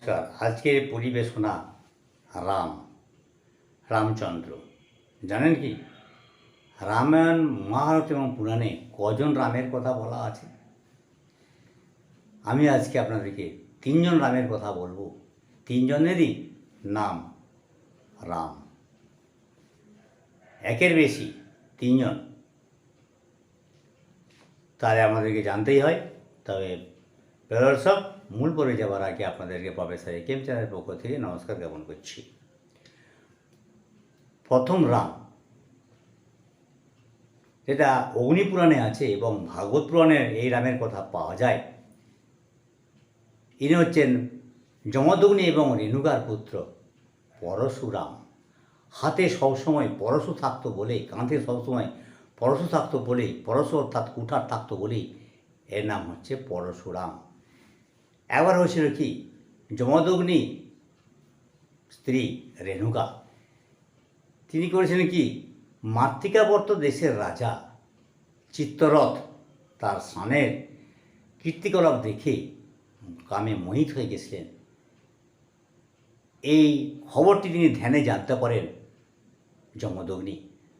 নমস্কার। আজকের পরিবেশনা রামচন্দ্র। জানেন কি রামায়ণ, মহাভারত এবং পুরাণে কজন রামের কথা বলা আছে? আমি আজকে আপনাদেরকে তিনজন রামের কথা বলবো। তিনজনেরই নাম রাম, একের বেশি তিনজন, তাহলে আমাদেরকে জানতেই হয়। তবে দর্শক, মূল পড়ে যাওয়ার আগে আপনাদেরকে প্রফেসর একেএম চ্যানেলের পক্ষ থেকে নমস্কার জ্ঞাপন করছি। প্রথম রাম, যেটা অগ্নিপুরাণে আছে এবং ভাগবত পুরাণে এই রামের কথা পাওয়া যায়। ইনি হচ্ছেন যমদগ্নি এবং রেণুকার পুত্র পরশুরাম। হাতে সবসময় পরশু থাকতো বলে, কাঁধে সবসময় পরশু থাকতো বলে, পরশু অর্থাৎ কুঠার থাকতো বলেই এর নাম হচ্ছে পরশুরাম। একবার হয়েছিল কি, যমদগ্নি স্ত্রী রেণুকা, তিনি করেছিলেন কি, মাতৃকাবর্ত দেশের রাজা চিত্তরথ তার স্নানের কীর্তিকলাপ দেখে কামে মোহিত হয়ে গেছিলেন। এই খবরটি তিনি ধ্যানে জানতে পারেন যমদগ্নি।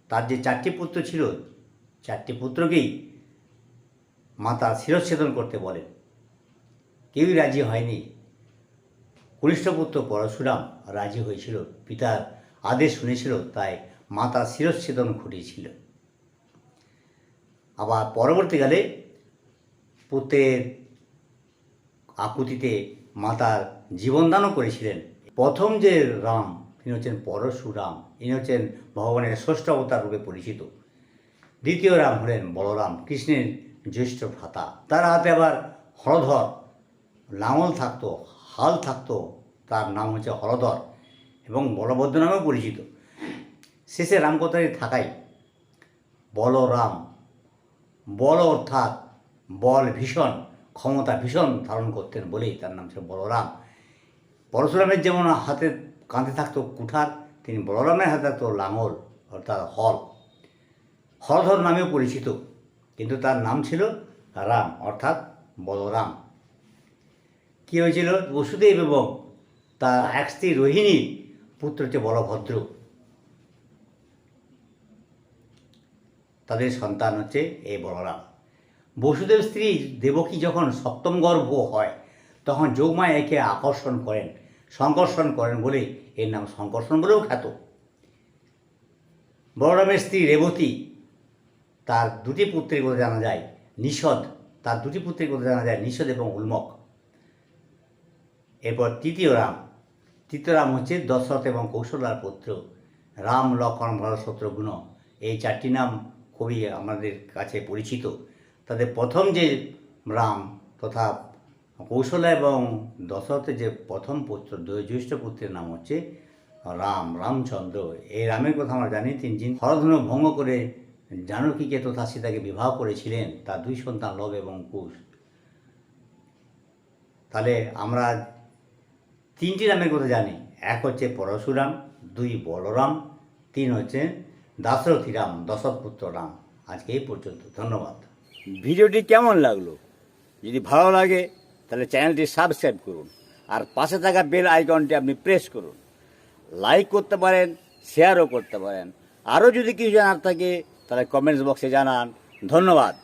তার যে চারটি পুত্র ছিল, চারটি পুত্রকেই মাতা শিরচ্ছেদন করতে বলেন। কেউই রাজি হয়নি। কনিষ্ঠ পুত্র পরশুরাম রাজি হয়েছিল, পিতার আদেশ শুনেছিল, তাই মাতা শিরচ্ছেদন ঘটিয়েছিল। আবার পরবর্তীকালে পুত্রের আকুতিতে মাতার জীবনদানও করেছিলেন। প্রথম যে রাম, তিনি হচ্ছেন পরশুরাম। ইনি হচ্ছেন ভগবানের ষষ্ঠ অবতার রূপে পরিচিত। দ্বিতীয় রাম হলেন বলরাম, কৃষ্ণের জ্যেষ্ঠ ভ্রাতা। তার হাতে আবার হরধর লাঙল থাকতো, হাল থাকতো, তার নাম হচ্ছে হরধর এবং বলভদ্র নামেও পরিচিত। শেষে রামকথায় থাকায় বলরাম, বল অর্থাৎ বল ভীষণ, ক্ষমতা ভীষণ ধারণ করতেন বলেই তার নাম ছিল বলরাম। পরশুরামের যেমন হাতে কাঁধে থাকতো কুঠার, তিনি বলরামের হাতে থাকতো লাঙল অর্থাৎ হল, হরধর নামেও পরিচিত, কিন্তু তার নাম ছিল রাম অর্থাৎ বলরাম। কী হয়েছিল, বসুদেব এবং তার এক স্ত্রী রোহিণীর পুত্র হচ্ছে বলভদ্র, তাদের সন্তান হচ্ছে এই বলরাম। বসুদেব স্ত্রী দেবকী যখন সপ্তম গর্ভ হয়, তখন যোগমায়া একে সংকর্ষণ করেন বলে এর নাম সংকর্ষণ বলেও খ্যাত। বলরামের স্ত্রী রেবতী, তার দুটি পুত্রের কথা জানা যায়, নিষদ এবং উল্মক। এরপর তৃতীয় রাম হচ্ছে দশরথ এবং কৌশলার পুত্র। রাম, লক্ষ্মণ, ভরত, শত্রুঘ্ন, এই চারটি নাম খুবই আমাদের কাছে পরিচিত। তাদের প্রথম যে রাম তথা কৌশলা এবং দশরথের যে প্রথম পুত্র, জ্যেষ্ঠ পুত্রের নাম হচ্ছে রামচন্দ্র। এই রামের কথা আমরা জানি, তিনি হরধনু ভঙ্গ করে জানকীকে তথা সীতাকে বিবাহ করেছিলেন, তার দুই সন্তান লব এবং কুশ। তাহলে আমরা তিনটি রামের কথা জানি, এক হচ্ছে পরশুরাম, দুই বলরাম, তিন হচ্ছে দাশরথী রাম, দশরথ পুত্র রাম। আজকে এই পর্যন্ত, ধন্যবাদ। ভিডিওটি কেমন লাগলো? যদি ভালো লাগে তাহলে চ্যানেলটি সাবস্ক্রাইব করুন আর পাশে থাকা বেল আইকনটি আপনি প্রেস করুন। লাইক করতে পারেন, শেয়ারও করতে পারেন। আরও যদি কিছু জানার থাকে তাহলে কমেন্টস বক্সে জানান। ধন্যবাদ।